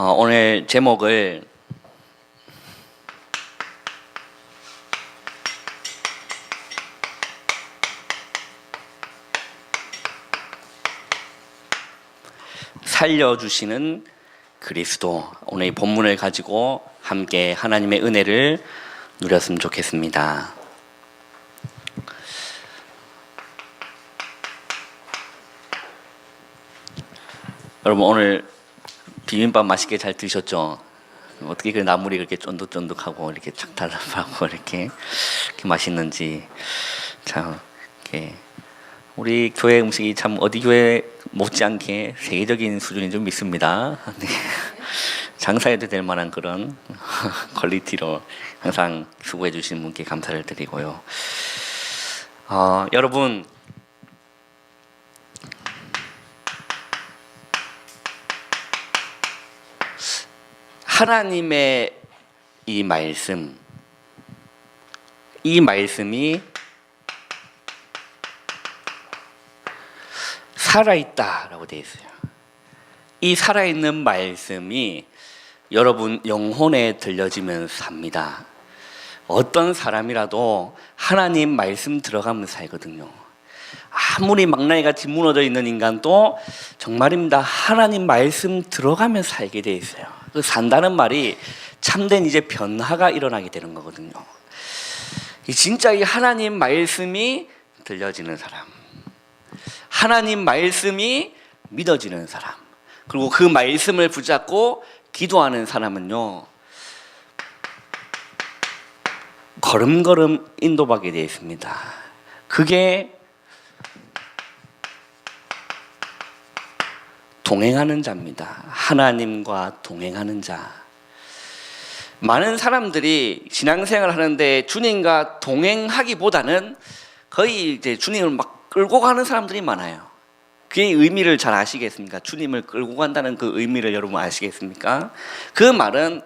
오늘 제목을 살려주시는 그리스도, 오늘 이 본문을 가지고 함께 하나님의 은혜를 누렸으면 좋겠습니다. 여러분, 오늘 비빔밥 맛있게 잘 드셨죠? 어떻게 그 나물이 그렇게 쫀득쫀득하고 이렇게 착달라하고 이렇게 맛있는지. 참 이렇게 우리 교회 음식이 참 어디 교회 못지않게 세계적인 수준인 줄 믿습니다. 네. 장사해도 될 만한 그런 퀄리티로 항상 수고해 주신 분께 감사를 드리고요. 여러분, 하나님의 이 말씀이 살아있다라고 되어 있어요. 이 살아있는 말씀이 여러분 영혼에 들려지면 삽니다. 어떤 사람이라도 하나님 말씀 들어가면 살거든요. 아무리 망나니같이 무너져 있는 인간도 정말입니다. 하나님 말씀 들어가면 살게 되어 있어요. 그 산다는 말이 참된 이제 변화가 일어나게 되는 거거든요. 진짜 이 하나님 말씀이 들려지는 사람, 하나님 말씀이 믿어지는 사람, 그리고 그 말씀을 붙잡고 기도하는 사람은요, 걸음걸음 인도받게 되어 있습니다. 그게 동행하는 자입니다. 하나님과 동행하는 자. 많은 사람들이 신앙생활을 하는데 주님과 동행하기보다는 거의 이제 주님을 막 끌고 가는 사람들이 많아요. 그 의미를 잘 아시겠습니까? 주님을 끌고 간다는 그 의미를 여러분 아시겠습니까? 그 말은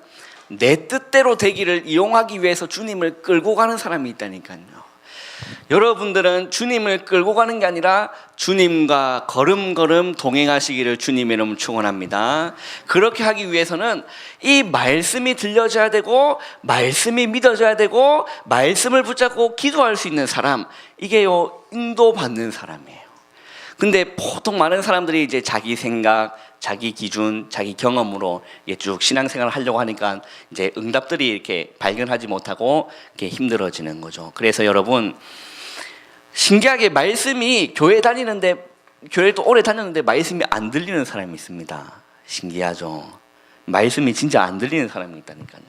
내 뜻대로 되기를 이용하기 위해서 주님을 끌고 가는 사람이 있다니까요. 여러분들은 주님을 끌고 가는 게 아니라 주님과 걸음걸음 동행하시기를 주님의 이름으로 축원합니다. 그렇게 하기 위해서는 이 말씀이 들려져야 되고, 말씀이 믿어져야 되고, 말씀을 붙잡고 기도할 수 있는 사람, 이게요, 인도받는 사람이에요. 근데 보통 많은 사람들이 이제 자기 생각, 자기 기준, 자기 경험으로 쭉 신앙생활을 하려고 하니까 이제 응답들이 이렇게 발견하지 못하고 이렇게 힘들어지는 거죠. 그래서 여러분, 신기하게 말씀이 교회도 오래 다녔는데 말씀이 안 들리는 사람이 있습니다. 신기하죠. 말씀이 진짜 안 들리는 사람이 있다니까요.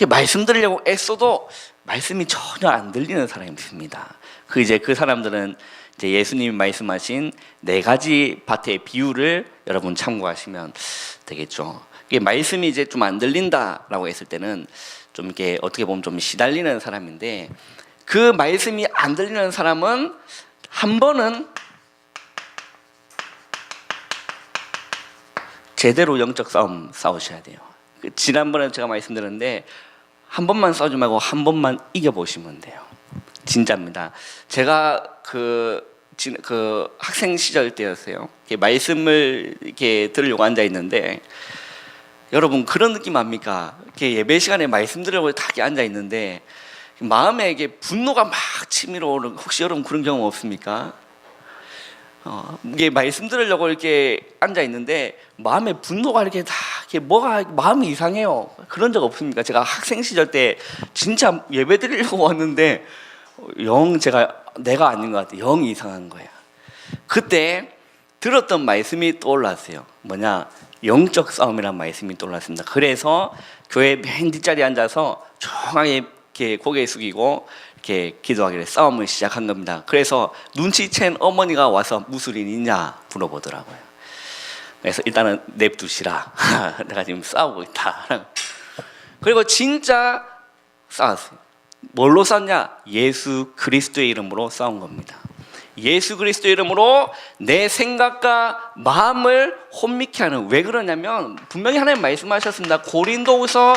말씀 들으려고 애써도 말씀이 전혀 안 들리는 사람이 있습니다. 그 사람들은 이제 예수님이 말씀하신 4가지 밭의 비유를 여러분 참고하시면 되겠죠. 이게 말씀이 이제 좀 안 들린다라고 했을 때는 좀 이렇게 어떻게 보면 좀 시달리는 사람인데, 그 말씀이 안 들리는 사람은 한 번은 제대로 영적 싸움 싸우셔야 돼요. 지난번에 제가 말씀드렸는데 한 번만 싸우지 말고 한 번만 이겨보시면 돼요. 진짜입니다. 제가 그 학생 시절 때였어요. 말씀을 이렇게 들으려고 앉아 있는데, 여러분 그런 느낌 압니까? 이렇게 예배 시간에 말씀 들으려고 다 앉아 있는데 마음에 이게 분노가 막 치밀어 오르는, 혹시 여러분 그런 경험 없습니까? 이게 말씀 들으려고 이렇게 앉아 있는데 마음에 분노가 이렇게 다 이렇게 마음이 이상해요. 그런 적 없습니까? 제가 학생 시절 때 진짜 예배 드리려고 왔는데 내가 아닌 것 같아요. 영 이상한 거예요. 그때 들었던 말씀이 떠올랐어요. 뭐냐? 영적 싸움이라는 말씀이 떠올랐습니다. 그래서 교회 맨 뒷자리에 앉아서 조용하게 이렇게 고개 숙이고 이렇게 기도하기를 싸움을 시작한 겁니다. 그래서 눈치챈 어머니가 와서 무슨 일 있냐 물어보더라고요. 그래서 일단은 냅두시라. 내가 지금 싸우고 있다. 그리고 진짜 싸웠어요. 뭘로 싸웠냐? 예수 그리스도의 이름으로 싸운 겁니다. 예수 그리스도의 이름으로 내 생각과 마음을 혼미케 하는. 왜 그러냐면 분명히 하나님 말씀하셨습니다. 고린도후서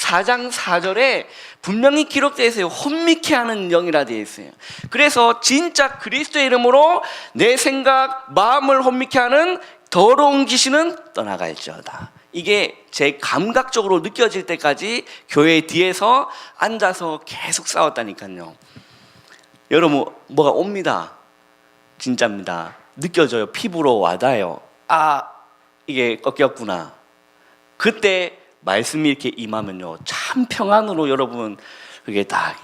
4장 4절에 분명히 기록되어 있어요. 혼미케 하는 영이라 되어 있어요. 그래서 진짜 그리스도의 이름으로 내 생각, 마음을 혼미케 하는 더러운 귀신은 떠나갈지어다. 이게 제 감각적으로 느껴질 때까지 교회 뒤에서 앉아서 계속 싸웠다니까요. 여러분, 뭐가 옵니다. 진짜입니다. 느껴져요. 피부로 와닿아요. 아, 이게 꺾였구나. 그때 말씀이 이렇게 임하면요, 참 평안으로 여러분, 그게 딱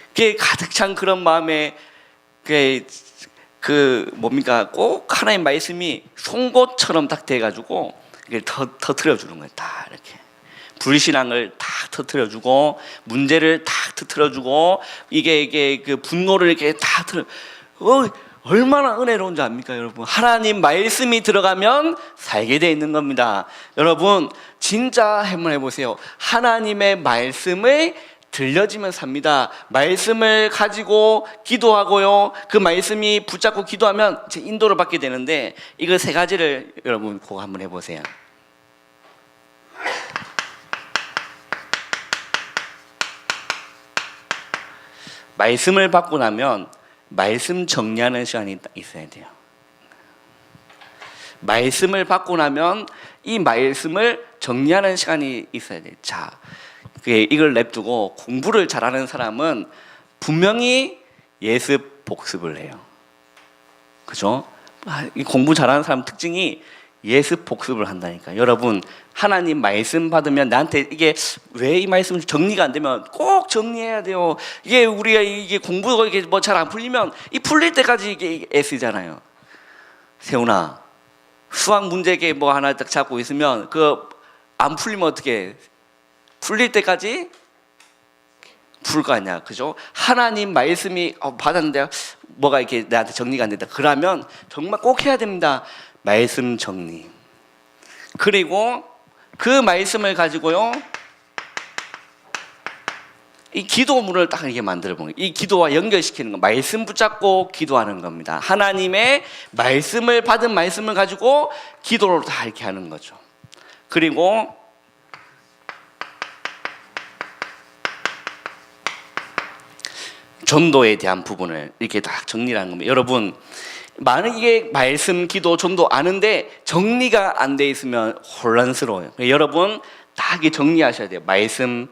그게 가득 찬 그런 마음에 뭡니까, 꼭 하나님 말씀이 송곳처럼 딱 돼가지고 이게 터트려주는 거예요. 다 이렇게 불신앙을 다 터트려주고, 문제를 다 터트려주고, 이게 그 분노를 이렇게 다 얼마나 은혜로운 줄 압니까, 여러분? 하나님 말씀이 들어가면 살게 돼 있는 겁니다. 여러분, 진짜 한번 해보세요. 하나님의 말씀을 들려지면 삽니다. 말씀을 가지고 기도하고요, 그 말씀이 붙잡고 기도하면 제 인도를 받게 되는데, 이거 세 가지를 여러분 꼭 한번 해보세요. 말씀을 받고 나면 말씀 정리하는 시간이 있어야 돼요. 말씀을 받고 나면 이 말씀을 정리하는 시간이 있어야 돼요. 자, 이걸 냅두고 공부를 잘하는 사람은 분명히 예습 복습을 해요. 그죠? 이 공부 잘하는 사람 특징이 예습 복습을 한다니까. 여러분, 하나님 말씀 받으면 나한테 이게 왜 이 말씀 정리가 안 되면 꼭 정리해야 돼요. 이게 우리가 이게 공부가 이게 뭐 잘 안 풀리면 이 풀릴 때까지 이게 애쓰잖아요. 세훈아, 수학 문제 뭐 하나 딱 잡고 있으면 그 안 풀리면 어떻게 풀릴 때까지 풀 거 아니야, 그죠? 하나님 말씀이 받았는데 뭐가 이렇게 나한테 정리가 안 된다. 그러면 정말 꼭 해야 됩니다. 말씀 정리. 그리고 그 말씀을 가지고요, 이 기도문을 딱 이렇게 만들어 보는 거예요. 이 기도와 연결시키는 거, 말씀 붙잡고 기도하는 겁니다. 하나님의 말씀을 받은 말씀을 가지고 기도를 다 이렇게 하는 거죠. 그리고 전도에 대한 부분을 이렇게 딱 정리하는 겁니다. 여러분, 많은 이게 말씀, 기도, 전도 아는데 정리가 안 돼 있으면 혼란스러워요. 여러분 다 이게 정리하셔야 돼요. 말씀,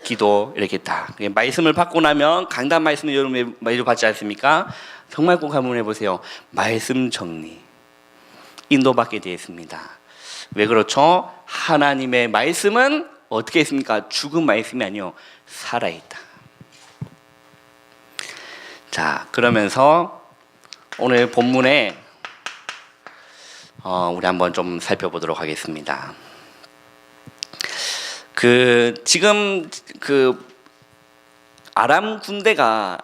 기도 이렇게 딱. 말씀을 받고 나면 강단 말씀을 여러분 매주 받지 않습니까? 정말 꼭 한번 해보세요. 말씀 정리, 인도받게 되어 있습니다. 왜 그렇죠? 하나님의 말씀은 어떻게 있습니까? 죽은 말씀이 아니요, 살아있다. 자, 그러면서 오늘 본문에 우리 한번 좀 살펴보도록 하겠습니다. 지금 아람 군대가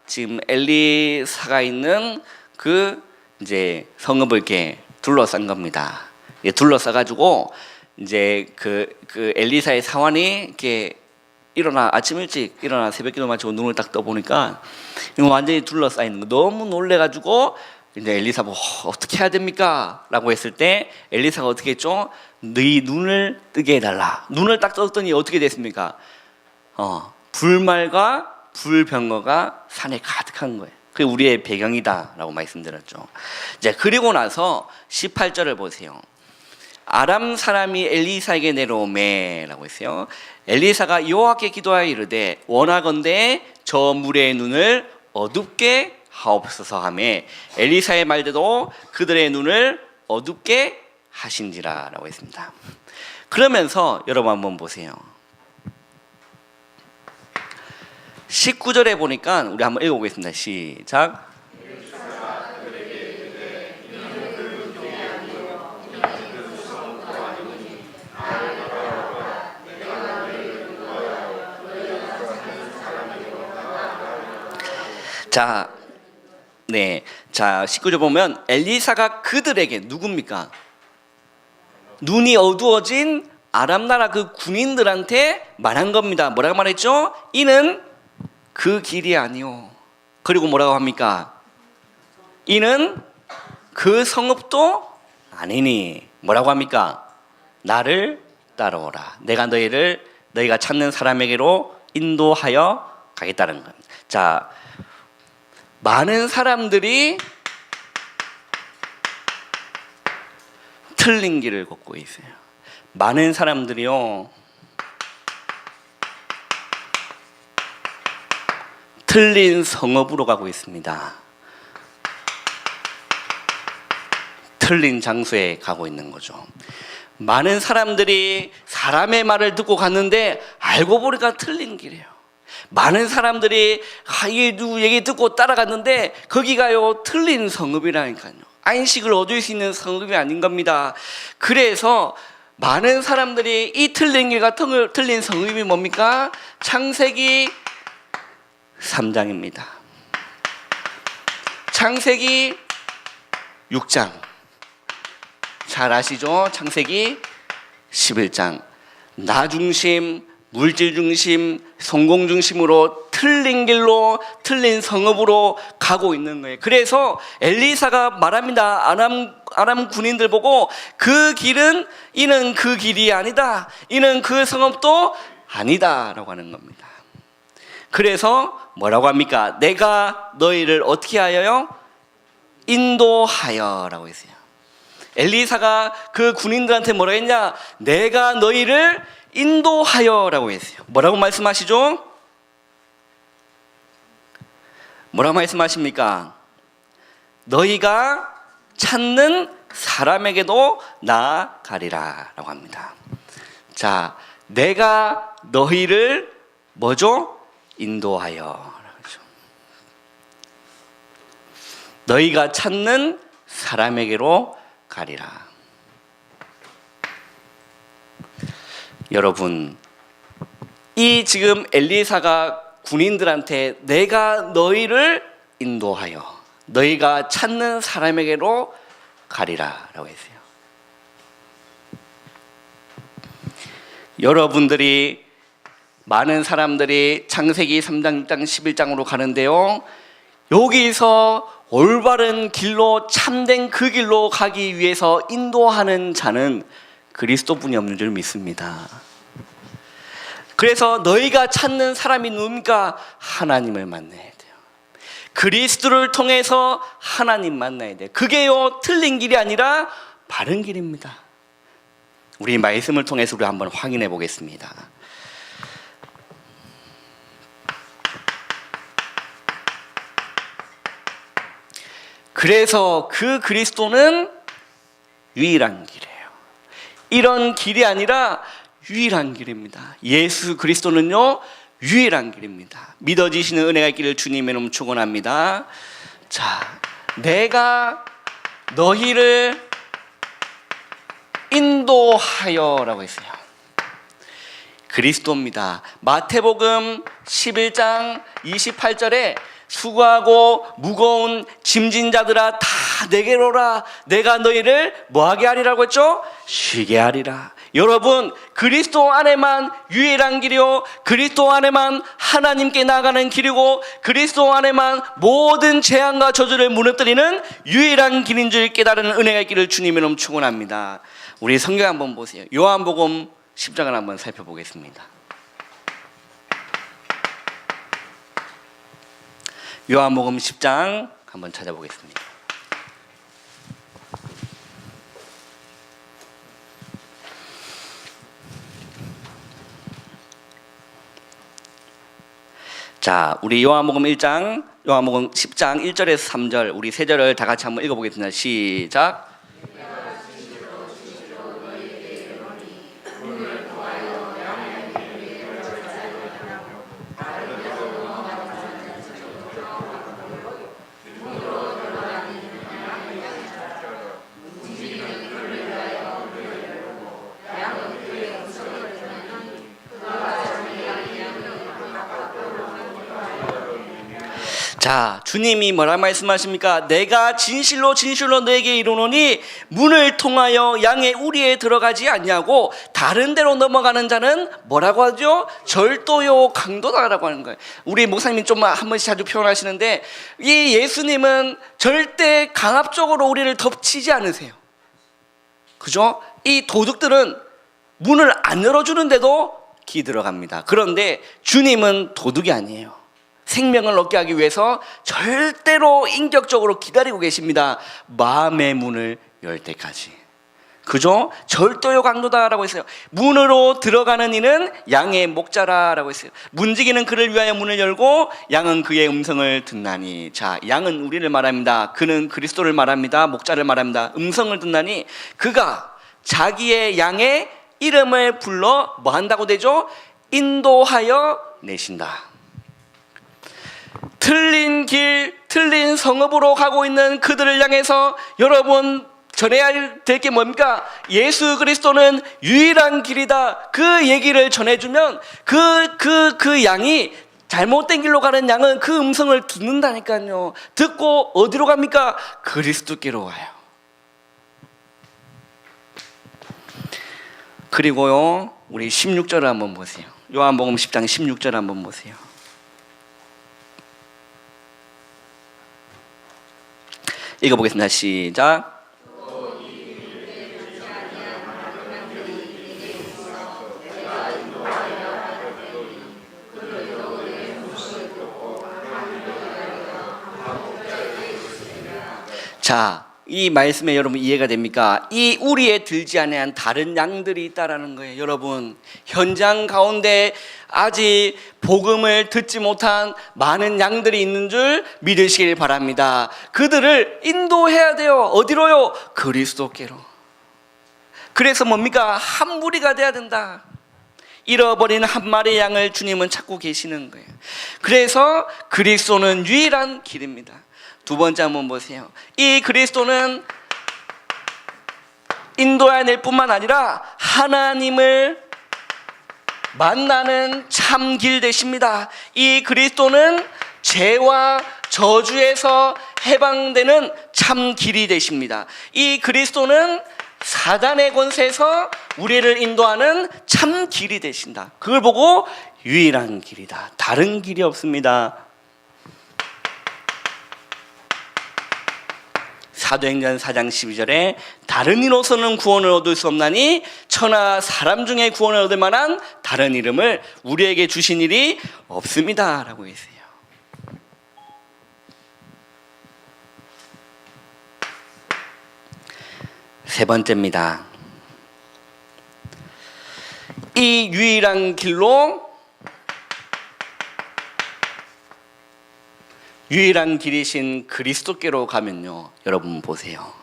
지금 엘리사가 있는 이제 성읍을 이렇게 둘러싼 겁니다. 둘러싸가지고 이제 엘리사의 사환이 이렇게 아침 일찍 일어나 새벽기도 마치고 눈을 딱 떠보니까 완전히 둘러싸이는 거, 너무 놀래가지고 이제 엘리사 뭐 어떻게 해야 됩니까? 라고 했을 때 엘리사가 어떻게 했죠? 너희 눈을 뜨게 해달라. 눈을 딱 떴더니 어떻게 됐습니까? 불말과 불병거가 산에 가득한 거예요. 그게 우리의 배경이다 라고 말씀드렸죠. 이제 그리고 나서 18절을 보세요. 아람 사람이 엘리사에게 내려오매 라고 했어요. 엘리사가 여호와께 기도하여 이르되 원하건대 저 물의 눈을 어둡게 하옵소서 하매 엘리사의 말대로 그들의 눈을 어둡게 하신지라 라고 했습니다. 그러면서 여러분 한번 보세요. 19절에 보니까 우리 한번 읽어보겠습니다. 시작. 자, 19절 보면 엘리사가 그들에게, 누굽니까? 눈이 어두워진 아람 나라 그 군인들한테 말한 겁니다. 뭐라고 말했죠? 이는 그 길이 아니오. 그리고 뭐라고 합니까? 이는 그 성읍도 아니니. 뭐라고 합니까? 나를 따라오라. 내가 너희가 찾는 사람에게로 인도하여 가겠다는 겁니다. 자, 많은 사람들이 틀린 길을 걷고 있어요. 많은 사람들이요, 틀린 성읍으로 가고 있습니다. 틀린 장소에 가고 있는 거죠. 많은 사람들이 사람의 말을 듣고 갔는데 알고 보니까 틀린 길이에요. 많은 사람들이 이 누구 얘기 듣고 따라갔는데 거기가요 틀린 성읍이라니까요. 안식을 얻을 수 있는 성읍이 아닌 겁니다. 그래서 많은 사람들이 이 틀린 길과 틀린 성읍이 뭡니까? 창세기 3장입니다. 창세기 6장 잘 아시죠? 창세기 11장 나 중심, 물질 중심, 성공 중심으로 틀린 길로 틀린 성읍으로 가고 있는 거예요. 그래서 엘리사가 말합니다. 아람 군인들 보고 그 길은 이는 그 길이 아니다. 이는 그 성읍도 아니다 라고 하는 겁니다. 그래서 뭐라고 합니까? 내가 너희를 어떻게 하여요? 인도하여 라고 했어요. 엘리사가 그 군인들한테 뭐라 했냐? 내가 너희를 인도하여 라고 했어요. 뭐라고 말씀하시죠? 뭐라고 말씀하십니까? 너희가 찾는 사람에게도 나아가리라 라고 합니다. 자, 내가 너희를 뭐죠? 인도하여. 너희가 찾는 사람에게로 가리라. 여러분, 이 지금 엘리사가 군인들한테 내가 너희를 인도하여 너희가 찾는 사람에게로 가리라 라고 했어요. 여러분들이 많은 사람들이 창세기 3장, 6장, 11장으로 가는데요, 여기서 올바른 길로 참된 그 길로 가기 위해서 인도하는 자는 그리스도뿐이 없는 줄 믿습니다. 그래서 너희가 찾는 사람이 누굽니까? 하나님을 만나야 돼요. 그리스도를 통해서 하나님 만나야 돼요. 그게요 틀린 길이 아니라 바른 길입니다. 우리 말씀을 통해서 우리 한번 확인해 보겠습니다. 그래서 그 그리스도는 유일한 길이에요. 이런 길이 아니라 유일한 길입니다. 예수 그리스도는요 유일한 길입니다. 믿어지시는 은혜가 있기를 주님의 이름으로 축원합니다. 자, 내가 너희를 인도하여 라고 했어요. 그리스도입니다. 마태복음 11장 28절에 수고하고 무거운 짐진 자들아 다 내게로 오라. 내가 너희를 뭐하게 하리라고 했죠? 쉬게 하리라. 여러분, 그리스도 안에만 유일한 길이요, 그리스도 안에만 하나님께 나가는 길이고, 그리스도 안에만 모든 재앙과 저주를 무너뜨리는 유일한 길인 줄 깨달은 은혜가 있기를 주님의 이름으로 축원합니다. 우리 성경 한번 보세요. 요한복음 10장을 한번 살펴보겠습니다. 요한복음 10장 한번 찾아보겠습니다. 자, 우리 요한복음 10장 1절에서 3절 우리 세 절을 다 같이 한번 읽어보겠습니다. 시작. 자, 주님이 뭐라 말씀하십니까? 내가 진실로 진실로 너에게 이르노니 문을 통하여 양의 우리에 들어가지 않냐고 다른 데로 넘어가는 자는 뭐라고 하죠? 절도요 강도다라고 하는 거예요. 우리 목사님이 좀 한 번씩 자주 표현하시는데 이 예수님은 절대 강압적으로 우리를 덮치지 않으세요. 그죠? 이 도둑들은 문을 안 열어주는데도 기 들어갑니다. 그런데 주님은 도둑이 아니에요. 생명을 얻게 하기 위해서 절대로 인격적으로 기다리고 계십니다. 마음의 문을 열 때까지. 그죠? 절도요 강도다라고 했어요. 문으로 들어가는 이는 양의 목자라라고 했어요. 문지기는 그를 위하여 문을 열고 양은 그의 음성을 듣나니. 자, 양은 우리를 말합니다. 그는 그리스도를 말합니다. 목자를 말합니다. 음성을 듣나니 그가 자기의 양의 이름을 불러 뭐 한다고 되죠? 인도하여 내신다. 틀린 길, 틀린 성읍으로 가고 있는 그들을 향해서 여러분 전해야 될 게 뭡니까? 예수 그리스도는 유일한 길이다. 그 얘기를 전해주면 그 양이 잘못된 길로 가는 양은 그 음성을 듣는다니까요. 듣고 어디로 갑니까? 그리스도께로 와요. 그리고요, 우리 16절을 한번 보세요. 요한복음 10장 16절 한번 보세요. 읽어보겠습니다. 시작. 자, 이 말씀에 여러분 이해가 됩니까? 이 우리에 들지 아니한 다른 양들이 있다라는 거예요. 여러분, 현장 가운데 아직 복음을 듣지 못한 많은 양들이 있는 줄 믿으시길 바랍니다. 그들을 인도해야 돼요. 어디로요? 그리스도께로. 그래서 뭡니까? 한 무리가 돼야 된다. 잃어버린 한 마리의 양을 주님은 찾고 계시는 거예요. 그래서 그리스도는 유일한 길입니다. 두 번째 한번 보세요. 이 그리스도는 인도해낼 뿐만 아니라 하나님을 만나는 참 길 되십니다. 이 그리스도는 죄와 저주에서 해방되는 참 길이 되십니다. 이 그리스도는 사단의 권세에서 우리를 인도하는 참 길이 되신다. 그걸 보고 유일한 길이다. 다른 길이 없습니다. 사도행전 4장 12절에 다른 이로서는 구원을 얻을 수 없나니 천하 사람 중에 구원을 얻을 만한 다른 이름을 우리에게 주신 일이 없습니다 라고 했어요. 세 번째입니다. 이 유일한 길로 유일한 길이신 그리스도께로 가면요, 여러분 보세요.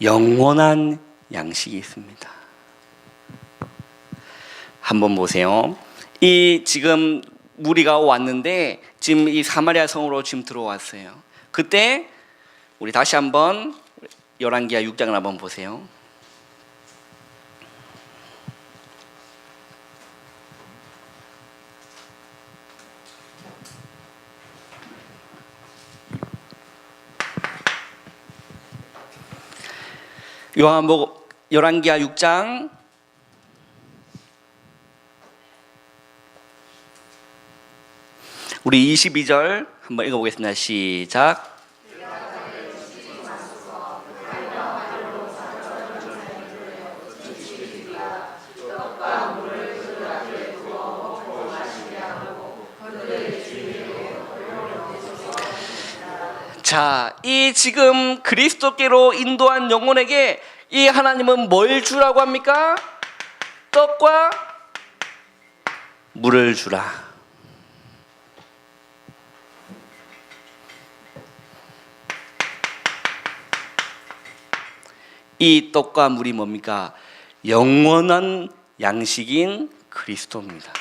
영원한 양식이 있습니다. 한번 보세요. 이 지금 무리가 왔는데 지금 이 사마리아 성으로 지금 들어왔어요. 그때 우리 다시 한번 열왕기하 6장을 한번 보세요. 열왕기하 6장 우리 22절 한번 읽어보겠습니다. 시작. 자, 이 지금 그리스도께로 인도한 영혼에게 이 하나님은 뭘 주라고 합니까? 떡과 물을 주라. 이 떡과 물이 뭡니까? 영원한 양식인 그리스도입니다.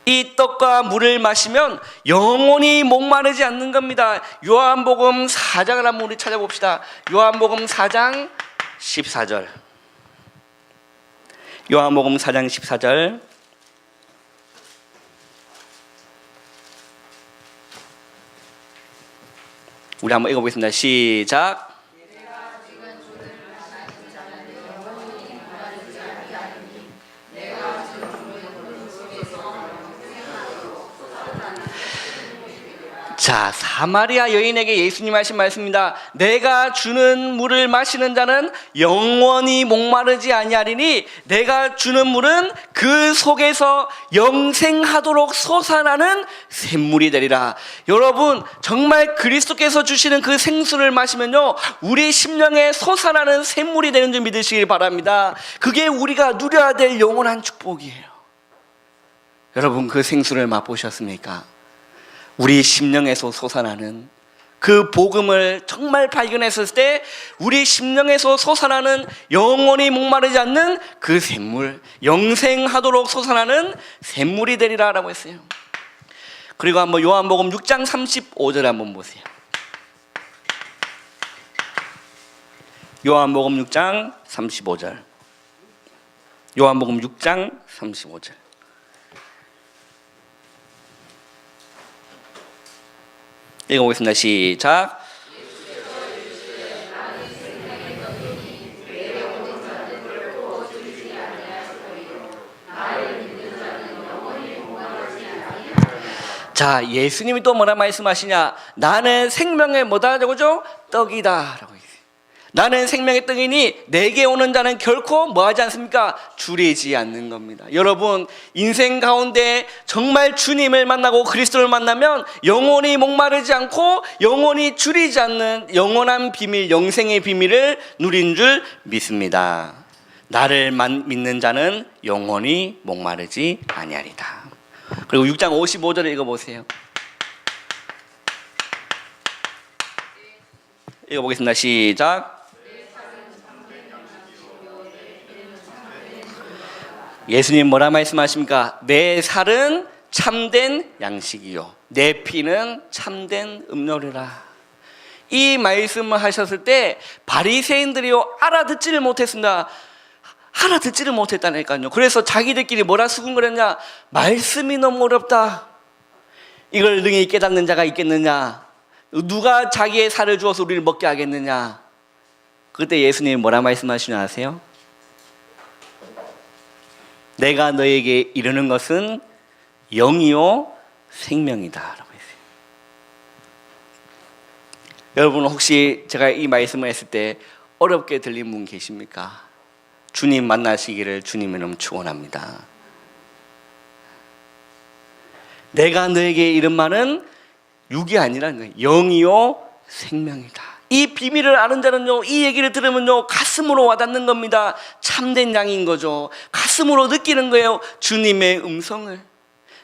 이 떡과 물을 마시면 영원히 목마르지 않는 겁니다. 요한복음 4장을 한번 우리 찾아봅시다. 요한복음 4장 14절. 요한복음 4장 14절. 우리 한번 읽어보겠습니다. 시작. 자, 사마리아 여인에게 예수님 하신 말씀입니다. 내가 주는 물을 마시는 자는 영원히 목마르지 아니하리니 내가 주는 물은 그 속에서 영생하도록 솟아나는 샘물이 되리라. 여러분, 정말 그리스도께서 주시는 그 생수를 마시면요, 우리 심령에 솟아나는 샘물이 되는 줄 믿으시길 바랍니다. 그게 우리가 누려야 될 영원한 축복이에요. 여러분, 그 생수를 맛보셨습니까? 우리 심령에서 솟아나는 그 복음을 정말 발견했을 때 우리 심령에서 솟아나는 영원히 목마르지 않는 그 샘물, 영생하도록 솟아나는 샘물이 되리라 라고 했어요. 그리고 한번 요한복음 6장 35절 한번 보세요. 요한복음 6장 35절. 요한복음 6장 35절. 읽어보겠습니다. 시작. 자, 예수님이 또 뭐라 말씀하시냐? 나는 생명의 뭐다? 저거죠? 떡이다 라고 했어요. 나는 생명의 떡이니 내게 오는 자는 결코 뭐하지 않습니까? 줄이지 않는 겁니다. 여러분, 인생 가운데 정말 주님을 만나고 그리스도를 만나면 영원히 목마르지 않고 영원히 줄이지 않는 영원한 비밀, 영생의 비밀을 누린 줄 믿습니다. 나를 믿는 자는 영원히 목마르지 아니하리다. 그리고 6장 55절을 읽어보세요. 읽어보겠습니다. 시작. 예수님 뭐라 말씀하십니까? 내 살은 참된 양식이요 내 피는 참된 음료리라. 이 말씀을 하셨을 때 바리새인들이요 알아듣지를 못했습니다. 알아듣지를 못했다니까요. 그래서 자기들끼리 뭐라 수군거렸냐? 말씀이 너무 어렵다. 이걸 능히 깨닫는 자가 있겠느냐? 누가 자기의 살을 주어서 우리를 먹게 하겠느냐? 그때 예수님이 뭐라 말씀하시냐 아세요? 내가 너에게 이르는 것은 영이요 생명이다 라고 했어요. 여러분, 혹시 제가 이 말씀을 했을 때 어렵게 들린 분 계십니까? 주님 만나시기를 주님의 이름 축원합니다. 내가 너에게 이른 말은 육이 아니라 영이요 생명이다. 이 비밀을 아는 자는요, 이 얘기를 들으면요 가슴으로 와닿는 겁니다. 참된 양인 거죠. 가슴으로 느끼는 거예요. 주님의 음성을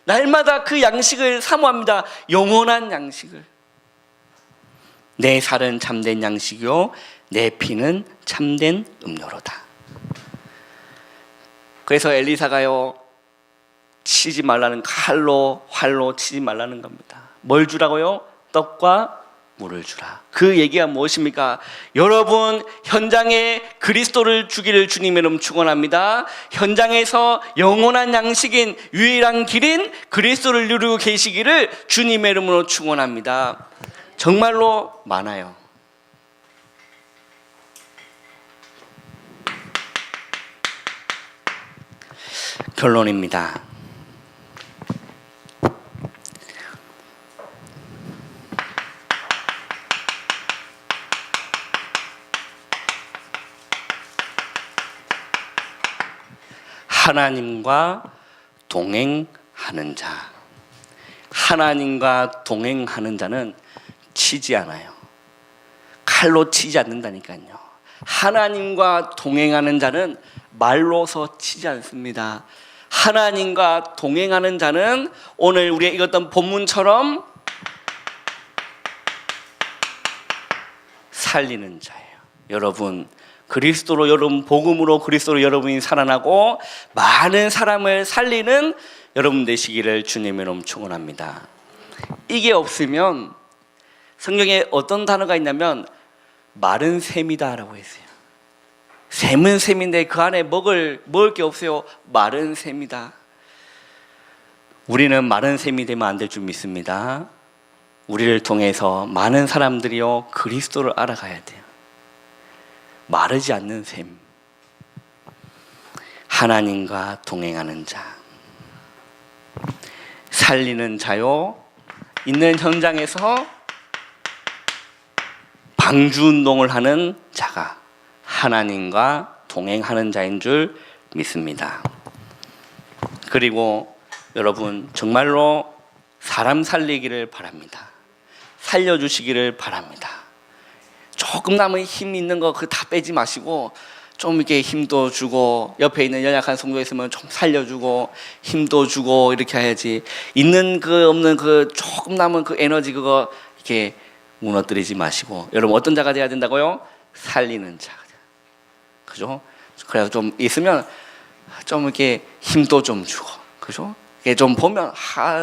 날마다 그 양식을 사모합니다. 영원한 양식을. 내 살은 참된 양식이요 내 피는 참된 음료로다. 그래서 엘리사가요 치지 말라는, 활로 치지 말라는 겁니다. 뭘 주라고요? 떡과 물을 주라. 그 얘기가 무엇입니까? 여러분, 현장에 그리스도를 주기를 주님의 이름 축원합니다. 현장에서 영원한 양식인 유일한 길인 그리스도를 누리고 계시기를 주님의 이름으로 축원합니다. 정말로 많아요. 결론입니다. 하나님과 동행하는 자. 하나님과 동행하는 자는 치지 않아요. 칼로 치지 않는다니까요. 하나님과 동행하는 자는 말로서 치지 않습니다. 하나님과 동행하는 자는 오늘 우리가 읽었던 본문처럼 살리는 자예요. 여러분, 그리스도로, 여러분 복음으로 그리스도로 여러분이 살아나고 많은 사람을 살리는 여러분 되시기를 주님의 이름으로 축원합니다. 이게 없으면 성경에 어떤 단어가 있냐면 마른 샘이다 라고 했어요. 샘은 샘인데 그 안에 먹을 게 없어요. 마른 샘이다. 우리는 마른 샘이 되면 안 될 줄 믿습니다. 우리를 통해서 많은 사람들이요 그리스도를 알아가야 돼요. 마르지 않는 샘. 하나님과 동행하는 자. 살리는 자요 있는 현장에서 방주 운동을 하는 자가 하나님과 동행하는 자인 줄 믿습니다. 그리고 여러분 정말로 사람 살리기를 바랍니다. 살려주시기를 바랍니다. 조금 남은 힘 있는 거 그 다 빼지 마시고 좀 이렇게 힘도 주고 옆에 있는 연약한 성도 있으면 좀 살려주고 힘도 주고 이렇게 해야지. 있는 그 없는 그 조금 남은 그 에너지 그거 이렇게 무너뜨리지 마시고. 여러분 어떤 자가 돼야 된다고요? 살리는 자. 그죠? 그래서 좀 있으면 좀 이렇게 힘도 좀 주고, 그죠? 이게 좀 보면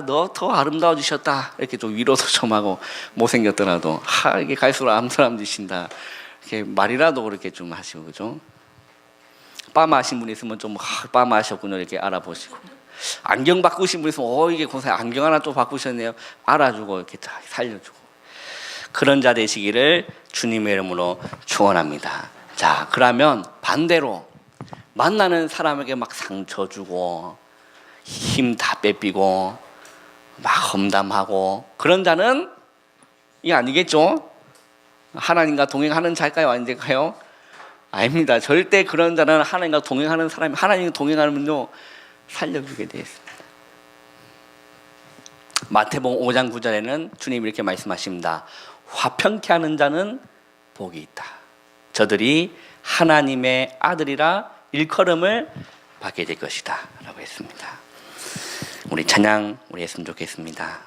너 더 아름다워지셨다 이렇게 좀 위로도 좀 하고, 못생겼더라도 이게 갈수록 아름다워지신다 이렇게 말이라도 그렇게 좀 하시고, 그죠? 빠마하신 분 있으면 좀 빠마하셨군요 이렇게 알아보시고, 안경 바꾸신 분 있으면 이게 고생 안경 하나 또 바꾸셨네요 알아주고 이렇게 다 살려주고, 그런 자 되시기를 주님의 이름으로 축원합니다. 자, 그러면 반대로 만나는 사람에게 막 상처 주고 힘 다 뺏기고 막 험담하고 그런 자는 이게 아니겠죠? 하나님과 동행하는 자일까요? 아닌가요? 아닙니다. 절대 그런 자는 하나님과 동행하는 사람이, 하나님과 동행하면요 살려주게 되어 있습니다. 마태복음 5장 9절에는 주님이 이렇게 말씀하십니다. 화평케 하는 자는 복이 있다. 저들이 하나님의 아들이라 일컬음을 받게 될 것이다 라고 했습니다. 우리 찬양 우리 했으면 좋겠습니다.